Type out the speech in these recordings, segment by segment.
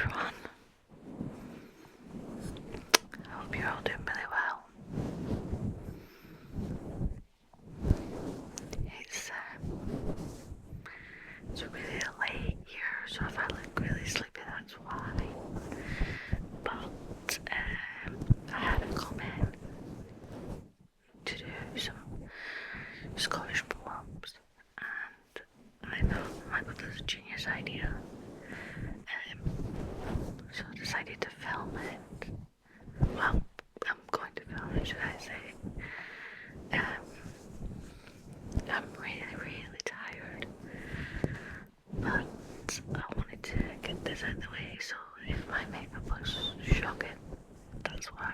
everyone. I hope you're all doing really well. It's really late here, so if I look really sleepy, that's why. But I had a comment to do some Scottish poems, and I thought, oh my god, that's a genius idea. So I decided to film it. Well, I'm going to film it, should I say. I'm really tired, but I wanted to get this out of the way, so if my makeup looks shocking, that's why.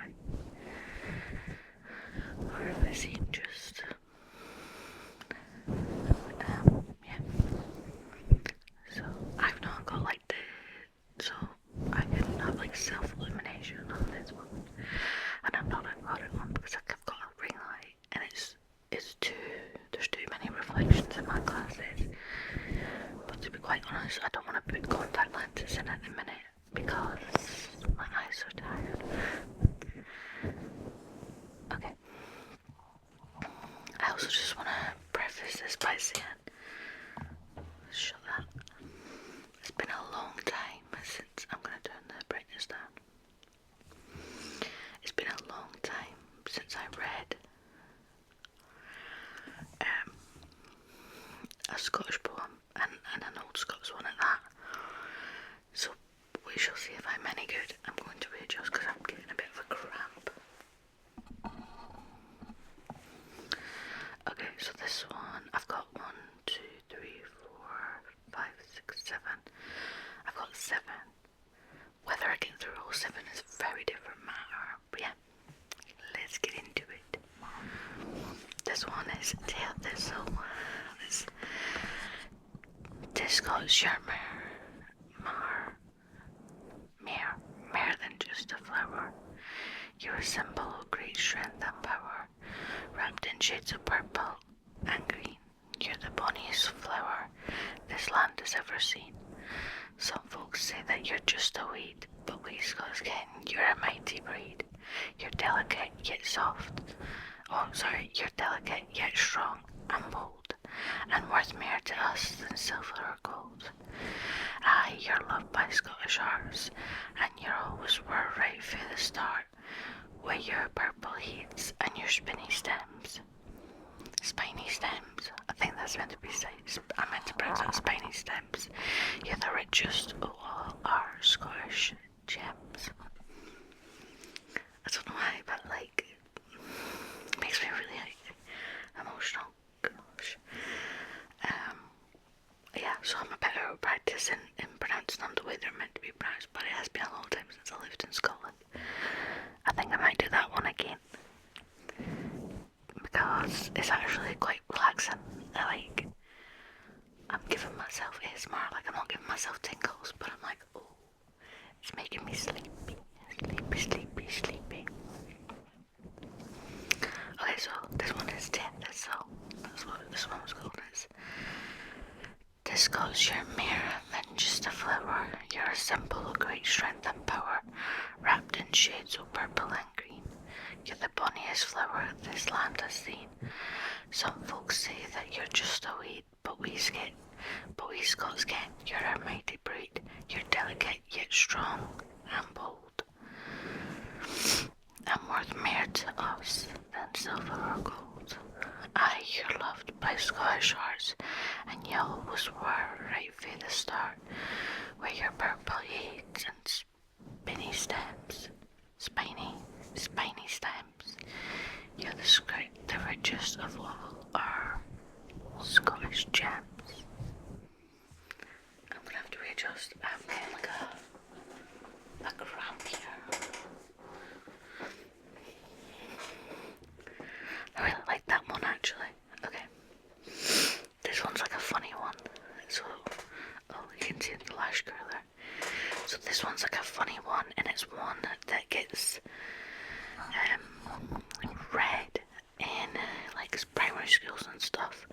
Or if I seem just yeah. So I've not got like so I can have like self-illumination on this one, and I've not got it on because I've got a ring light, and there's too many reflections in my glasses. But to be quite honest, I don't want to put contact lenses in at the minute because my eyes are tired. Okay. I also just want to preface this by saying, shut that. It's been a long time since, I'm going to turn the brightness down. It's been a long time since I read a Scottish poem, and an old Scots one at that. So we shall see if I'm any good. I'm going to readjust because I'm getting a bit of a cramp. Okay, so this one, I've got 1, 2, 3, 4, 5, 6, 7. I've got 7. Whether I get through all 7 is a very different matter. But yeah, let's get into it. This one is Tail Thistle. This got Sharma, more than just a flower. You're a symbol of great strength and power, wrapped in shades of purple and green. You're the bonniest flower this land has ever seen. Some folks say that you're just a weed, but we Scots ken you're a mighty breed. You're delicate yet soft. You're delicate yet strong and bold, and worth more to us than silver or gold. Aye, you're loved by Scottish hearts, and you always were right from the start, with your purple heats and your spiny stems. I think that's meant to be I meant to pronounce it spiny stems. You're the richest of all our Scottish gems. I don't know why, but like, it makes me really emotional. Gosh. Yeah, so I'm a bit out of practice in pronouncing them the way they're meant to be pronounced, but it has been a long time since I lived in Scotland. I think I might do that one again, because it's actually quite relaxing. I'm giving myself ASMR, like I'm not giving myself tingles, but I'm like, oh, it's making me sleepy. Okay, so this one is Tail Thistle. That's what this one was called. This calls you're more than just a flower. You're a symbol of great strength and power, wrapped in shades of purple and green. You're the bonniest flower this land has seen. Some folks say that you're just a weed, but we Scots ken you're a mighty breed. You're delicate yet strong and bold, and worth more to us than silver or gold. Aye, you're loved by Scottish hearts, and you always were right from the start, with your purple heads and spiny stems. You're the richest of all our Scottish gems. I'm gonna have to readjust. I'm getting like a cramp here. I really like that one actually. Okay. This one's like a funny one. So, you can see the lash curler. So this one's like a funny one, and it's one that gets read in like primary schools and stuff.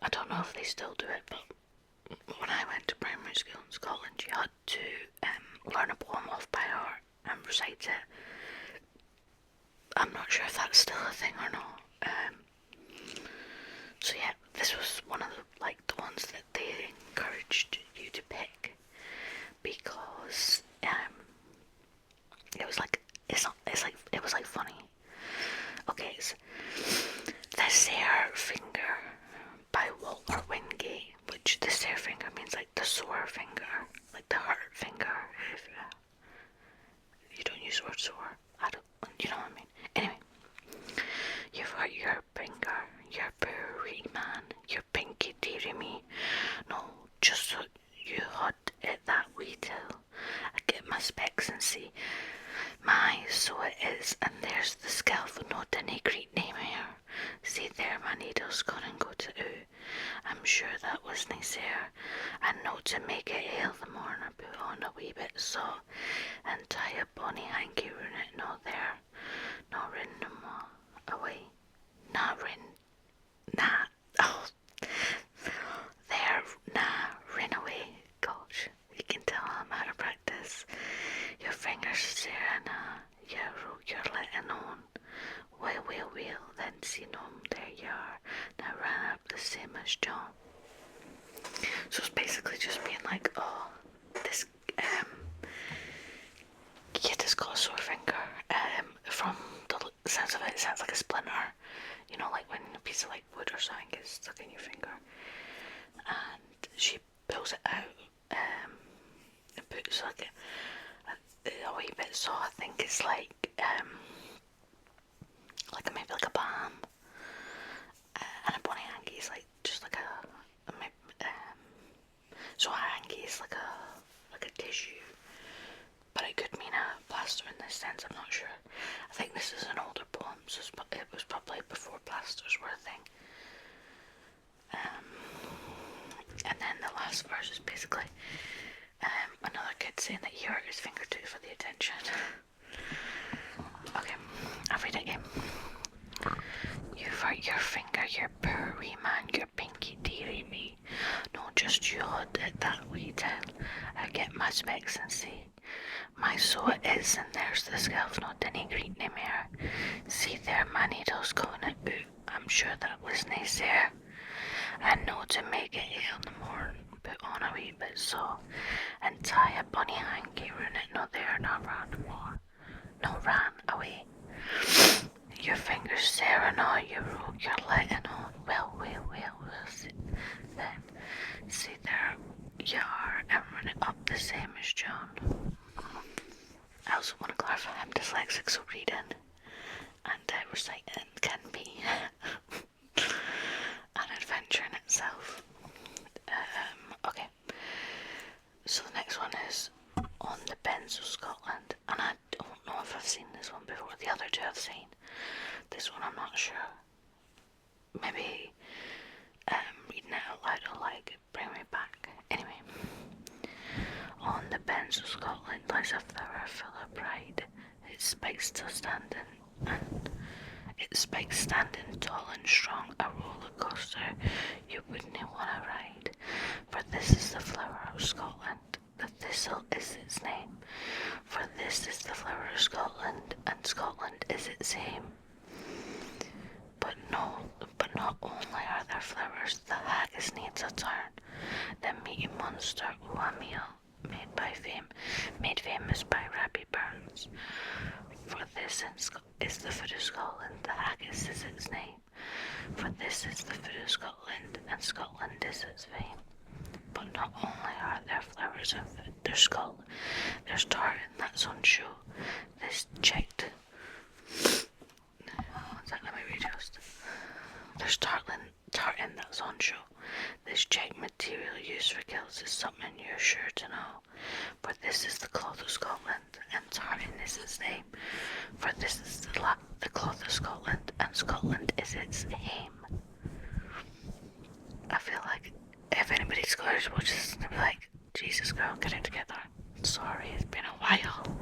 I don't know if they still do it, but when I went to primary school and Scotland, you had to learn a poem off by heart and recite it. I'm not sure if that's still a thing or not. So yeah, this was one of the ones that they encouraged you to pick because it was funny. Okay, it's The Sare Finger by Walter Wingate, which the sare finger means like the sore finger, like the hurt finger. If you don't use the word sore, you know what I mean. Anyway, you've hurt your finger, your poor wee man, your pinky dearie me. No, just so you had it that wee till I get my specs and see. My, so it is, and there's the skelf, no dinny great name here. See there, my needle's gone and go to oo. I'm sure that was nice there. And no to make it ale the morn, I put on a wee bit so, and tie a bonny hanky round it, no there, no rin no more, away, nah rin, nah, oh, there, nah, rin away, gosh, you can tell I'm out of practice. Your fingers staring, you're letting on. Well, then see there you are. Now ran up the same as John. So it's basically just being like, oh, this kid has got a sore finger. From the sense of it, it sounds like a splinter. You know, like when a piece of like wood or something gets stuck in your finger. And she pulls it out, and puts like a wee bit, so I think it's like maybe like a balm, and a bonny hanky is like just like so a hanky is like a tissue, but it could mean a plaster in this sense. I'm not sure. I think this is an older poem, so it was probably before plasters were a thing. And then the last verse is basically another kid saying that he hurt his finger too for the attention. Okay, I'll read it again. You've hurt your finger, your poor wee man, your pinky dearie me. No, just you hold it that wee till I get my specs and see. My so it is, and there's the skelf, not any greet name here. See there, my needle's going at boot. I'm sure that was nice there. And no to make it ale in the morn, put on a wee bit so, and tie a bonny hanky round it, no there, no ran no more, no ran away. Your fingers there and all you rogue, you're letting on, well, see, then, see there you are, and run it up the same as John. I also want to clarify I'm dyslexic, so reading and reciting can be an adventure in itself. Okay, so the next one is On the Bens of Scotland, and I don't know if I've seen this one before. The other two I've seen. This one I'm not sure. Maybe reading it out loud will bring me back. Anyway, on the Bens of Scotland lies a flower full of pride. Its spikes still standing, and its spikes standing tall and strong, a roller coaster you wouldn't want to ride. For this is the flower of Scotland, the thistle is its name. For this is the flower of Scotland, and Scotland is its aim. But not only are there flowers, the haggis needs a turn. The meaty monster, a meal made famous by Rabbie Burns. For this is the food of Scotland, the haggis is its name. For this is the food of Scotland, and Scotland is its fame. But not only are there flowers and food, there's tartan that's on show. This checked. There's tartan that's on show. This checked material used for kilts is something you're sure to know. For this is the cloth of Scotland, and tartan is its name. For this is the cloth of Scotland, and Scotland is its aim. I feel like if anybody's Scottish watches this, they'll be like, Jesus girl, get it together. Sorry, it's been a while.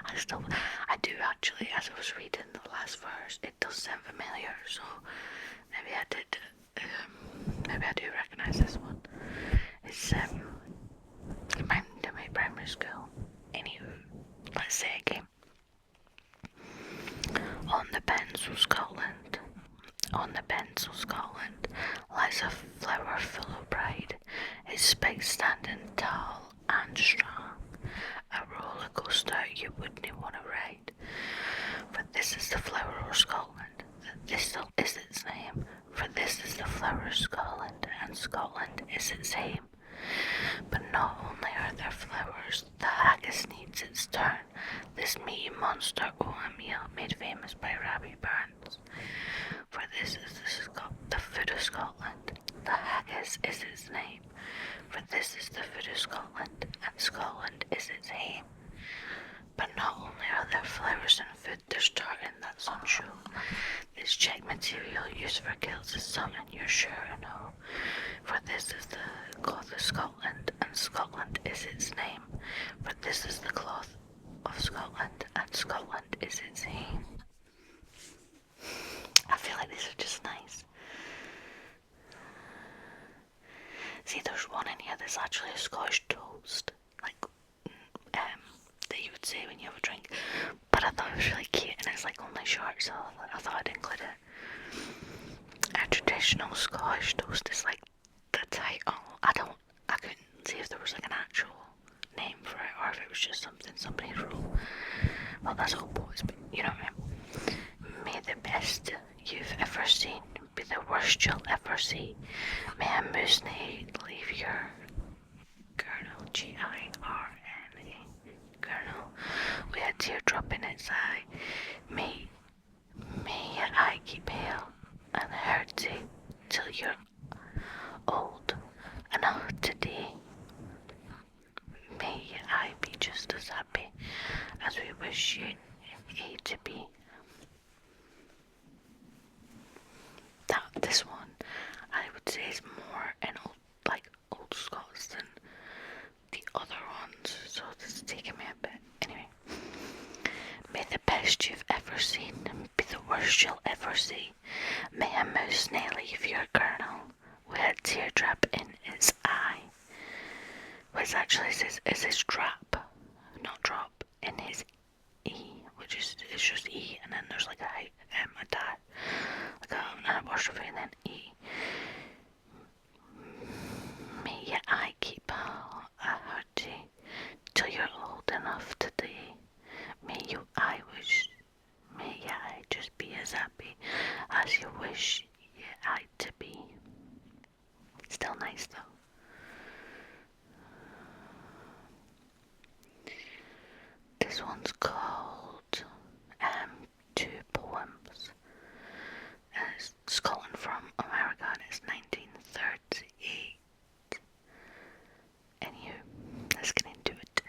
I do actually, as I was reading the last verse, it does sound familiar, so maybe maybe I do recognise this one. It reminds primary school. Anywho, let's say it again. On the Peninsula, Scotland. On the Peninsula, Scotland, lies a flower full of pride, its spikes standing tall and strong, a roller coaster you wouldn't want to ride. For this is the flower of Scotland, this is its name. For this is the flower of Scotland, and Scotland is its aim. But not only are there flowers, the haggis needs its turn, this meaty monster oatmeal made famous by Rabbie Burns. For this is the food of Scotland, the haggis is its name. For this is the food of Scotland, and Scotland is its aim. But not only are there flowers and food, there's tartan that's on show. This check material used for kilts is something you're sure to know. For this is the cloth of Scotland, and Scotland is its name. For this is the cloth of Scotland, and Scotland is its aim. I feel like these are just nice. See, there's one in here that's actually a Scottish toast, like that you would say when you have a drink. But I thought it was really cute, and it's like only short, so I thought I'd include it. A traditional Scottish toast is like the title. I couldn't see if there was like an actual name for it, or if it was just something somebody wrote. Well, that's all boys, but you know what I mean. May the best you've ever seen be the worst you'll ever see. May a moose leave your girdle, Girne, girdle, with a teardrop in its eye. May your eye keep pale and hearty till you're old enough today. May your eye be just as happy as we wish you to be. This one, I would say, is more in old Scots than the other ones, so this is taking me a bit. Anyway, may the best you've ever seen be the worst you'll ever see. May a mouse nae leave your girdle with a teardrop in its eye. Which actually says is his drop, not drop, in his E, which is it's just E, and then there's like a dot, like an apostrophe, and then E. May your eye keep a hearty till you're old enough today. May your eye just be as happy as you wish your eye to be. Still nice though. This one's called Two Poems. It's Scotland from America, and it's 1938. Anywho, let's get into it.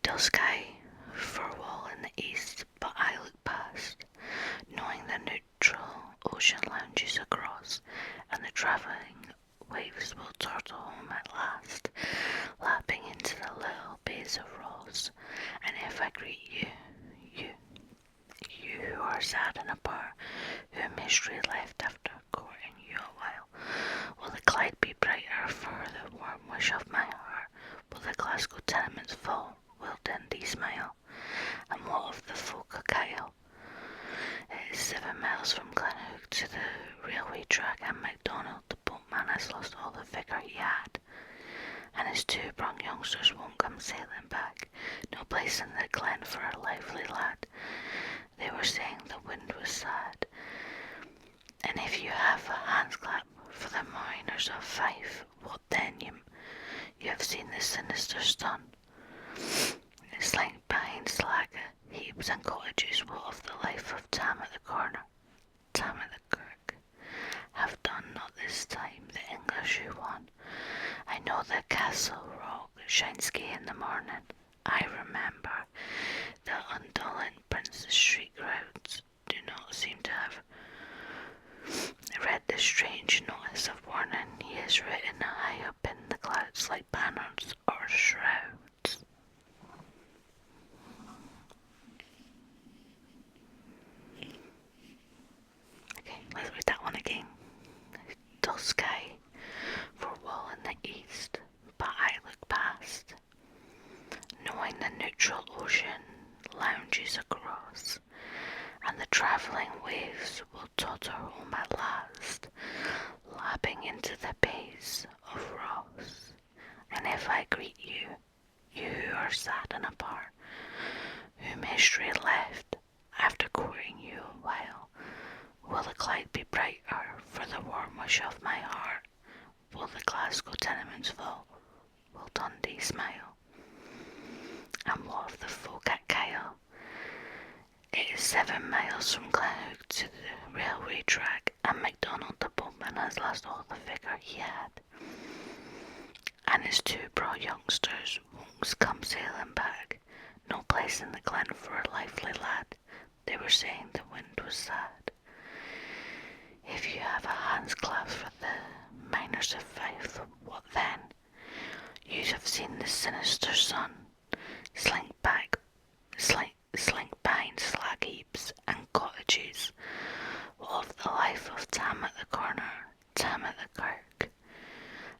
Dull sky for a wall in the east, but I look past, knowing the neutral ocean lounges across, and the travelling waves will turtle home at last, lapping into the little bays of Ross. And if I greet you who are sad and apart, whom history left after courting you a while, will the Clyde be brighter for the warm wish of my heart? Will the Glasgow tenements fall? Will Dundee smile? And what of the folk of Kyle? It is 7 miles from Glenhook to the railway track, and MacDonald, the boatman, has lost all the vigour he had, and his 2 brown youngsters won't come sailing back. No place in the glen for a lively lad. They were saying the wind was sad. And if you have a hands clap for the miners of Fife, what then? You have seen the sinister stun. It's like behind slag heaps and cottages. What of the life of Tam at the corner? Tam at the kirk have done not this time the English who won. I know the castle rock shines gay in the morning. I remember the undulling Prince's Street crowds do not seem to have read the strange notice of warning. He is written high up in the clouds like banners or shrouds. Okay, let's read that one again. Dull sky for wall in the east, but I look past, central ocean lounges across, and the travelling waves will totter home at last, lapping into the bays of Ross. And if I greet you, you who are sad and apart, whom history left after courting you a while, will the cloud be brighter for the warm wish of my heart? Will the Glasgow tenements fall? Will Dundee smile? And what of the folk at Kyle? It is 7 miles from Glenhook to the railway track, and MacDonald the boatman has lost all the vigour he had. And his 2 broad youngsters won't come sailing back. No place in the glen for a lively lad. They were saying the wind was sad. If you have a hand's clasp for the miners of Fife, what then? You have seen the sinister sun slink behind slag heaps and cottages. What of the life of Tam at the corner, Tam at the kirk?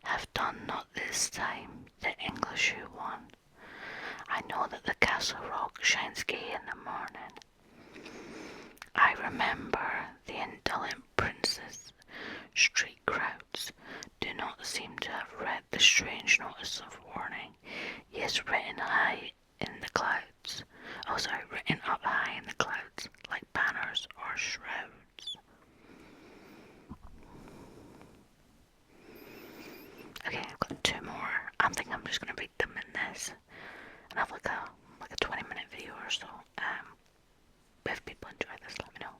Have done not this time the English who won. I know that the castle rock shines gay in the morning. I remember the indolent princes. Street crowds do not seem to have read the strange notice of warning. Yes, written up high in the clouds, like banners or shrouds. Okay, I've got 2 more. I think I'm just gonna read them in this, and have like a 20-minute video or so. If people enjoy this, let me know.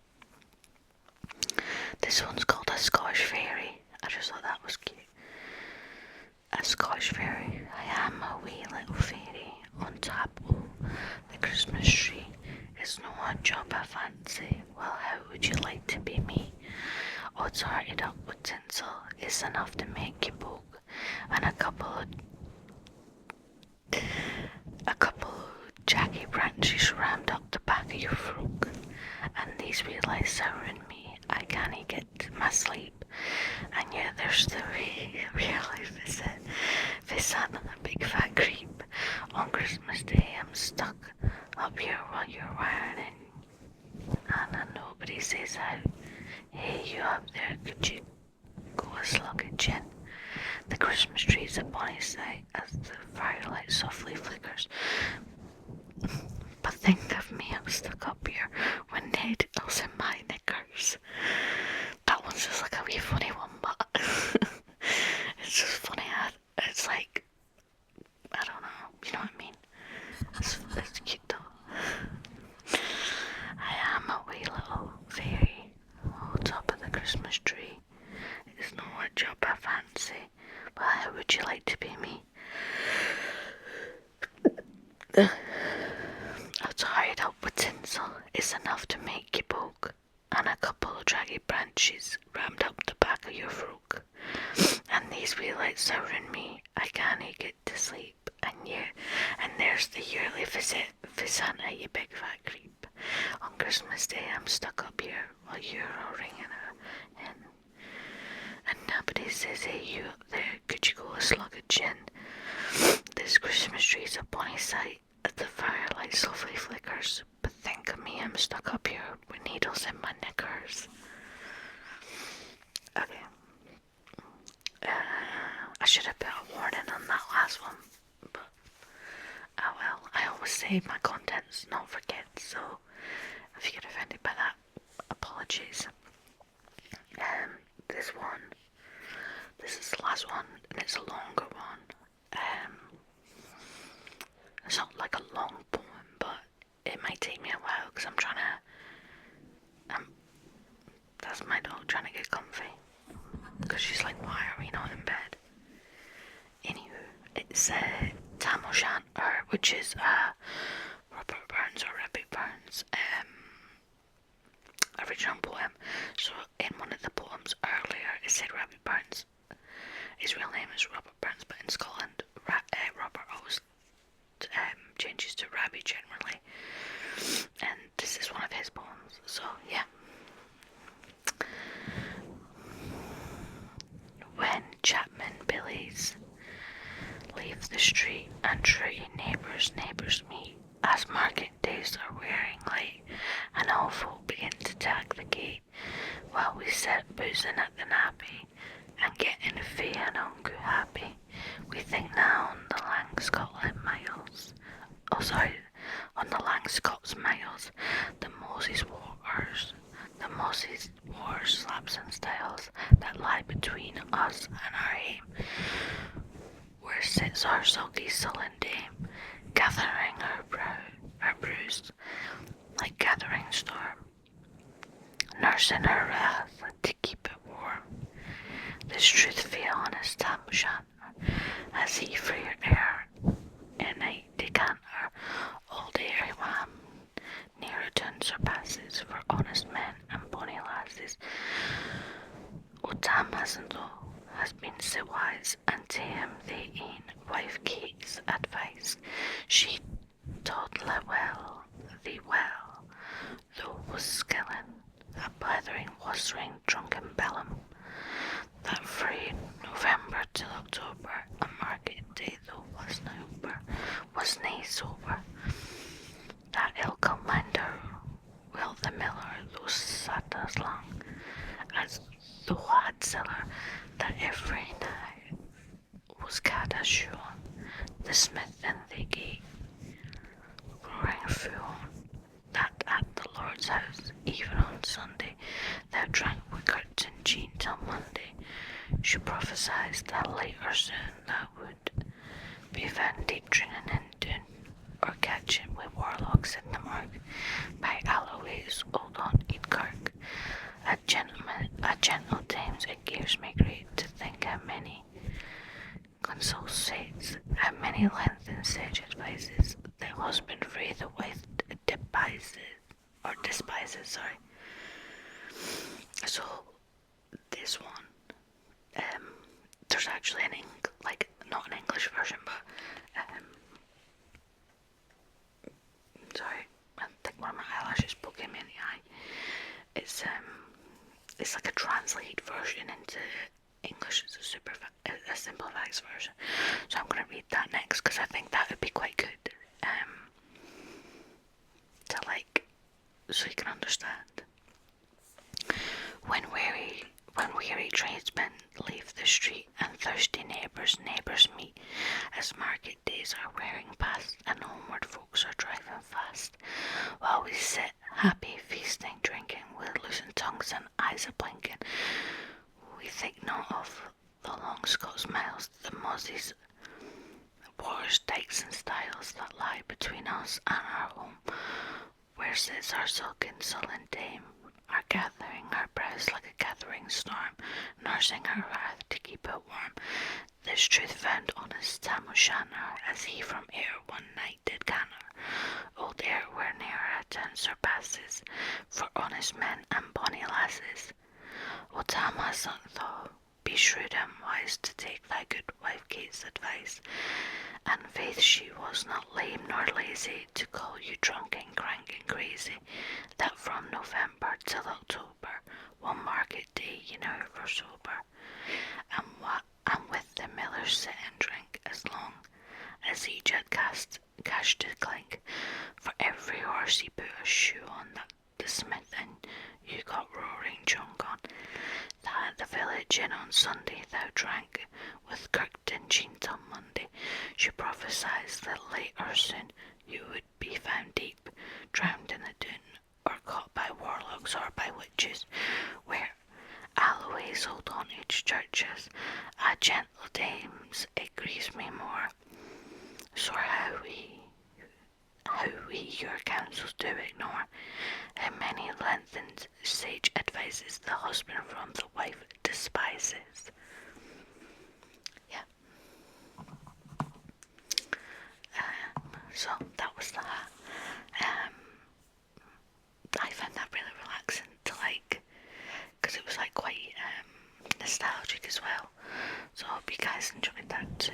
This one's called A Scottish Fairy. I just thought that was cute. A Scottish fairy. I am a wee little fairy on top of the Christmas tree. It's no odd job I fancy. Well, how would you like to be me? Odds hearted up with tinsel is enough to make you poke, and a couple of jaggy branches rammed up the back of your frock. And these wee lights souring me, I can't get my sleep. And yet there's the real life visit a big fat creep. On Christmas Day I'm stuck up here while you're wiring, and nobody says out. Hey, you up there, could you go a slug of gin? The Christmas tree's a bonny sight as the firelight softly flickers. But think of me, I'm stuck up here with needles in my knickers. That one's just like a wee funny one, but it's just funny. It's like, I don't know, you know what I mean? It's cute though. I am a wee little fairy on top of the Christmas tree. It's no a job I fancy, but how would you like to be me? Tied up with tinsel is enough to make you poke, and a couple of draggy branches rammed up the back of your frock. And these wee lights souring me, I can't get to sleep. And there's the yearly visit, Santa, you big fat creep. On Christmas Day I'm stuck up here while you're all ringing in. And nobody says, hey, you up there, could you go a slug of gin? This Christmas tree's a bonny sight as the firelight softly flickers. But think of me, I'm stuck up here with needles in my knickers. Okay. I should have put a warning on that last one, but oh well. I always say my content's not for kids, so if you get offended by that, apologies. This is the last one, and it's a longer one. It's not like a long poem, but it might take me a while because I'm trying to. That's my dog trying to get comfy because she's like, why are we not in bed? Anywho, it's Tam O'Shanter, which is Robert Burns or Robert Burns original poem. So in one of the poems earlier, it said Robert Burns. His real name is Robert Burns, but in Scotland, Robert always changes to Rabbie generally. And this is one of his poems. So yeah. When Chapman Billies leave the street and treaty neighbours meet, As market days are wearing late, and all folk begin to tag the gate, while we sit boozing at the nappy, and getting fey and unco happy, we think now on the lang Scotland miles. Oh, sorry, on the lang Scots miles, the Moses wars, slaps and styles that lie between us and our aim, where sits our sulky sullen dame, gathering her brews, like gathering storm, nursing her wrath to keep it warm. This truth fae honest Tam Shanter, as he free air in night decanter, all day wham, near a tune surpasses for honest men and bonny lasses. O Tam hasn't though, has been so wise, and to him they ain wife Kate's advice. She taught thee well, though was skillin', a blethering wassering drunken bellum, that frae November till October, a market day though was nae sober. That ilka minder, will the miller, those satas long, as the wad seller, that every night was cad as shown, the smith in the gate, roaring full, that at the Lord's house, even on Sunday, thou drank with curtain gin till Monday. She prophesied that later soon thou would be found deep drinking in Doon, or catching with warlocks in the mark, by Alloway's old aunt Kirk. A gentle dames, it gives me great to think how many consultates, how many lengthened sage advices the husband free the wife despises, sorry. So this one, there's actually not an English version, but sorry, I think one of my eyelashes poking me in the eye. It's like a translate version into English. It's a simplified version. So I'm going to read that next because I think that would be quite good. So you can understand. When weary tradesmen leave the street and thirsty neighbours meet, as market days are wearing past and homeward folks are driving fast, while we sit happy feasting, drinking, with loosened tongues and eyes a blinking, we think not of the long Scots miles, the mozzies, wars, dykes and styles that lie between us and our home, where sits our sullen dame, are gathering her brows like a gathering storm, nursing her wrath to keep it warm. This truth found honest Tam O'Shanter, as he from air one night did canter. Old air where ne'er a town surpasses, for honest men and bonny lasses. O Tam hasn't thou, be shrewd and wise to take thy good wife Kate's advice, and faith she was not lame nor lazy to call you drunk and crank and crazy, that from November till October, one market day you never sober, and with the millers sit and drink as long as each had cash to clink, for every horse he put a shoe on that the smith and you got roaring junk on, that at the village inn on Sunday thou drank, with Kirkton Jean till Monday. She prophesied that later soon you would be found deep, drowned in the Doon, or caught by warlocks or by witches, where Alloway's old haunted churches, a gentle dames, it grieves me more, so how we your counsels do ignore, and many lengthened sage advices the husband from the wife despises. Yeah. So that was that. I found that really relaxing to because it was quite nostalgic as well. So I hope you guys enjoyed that too.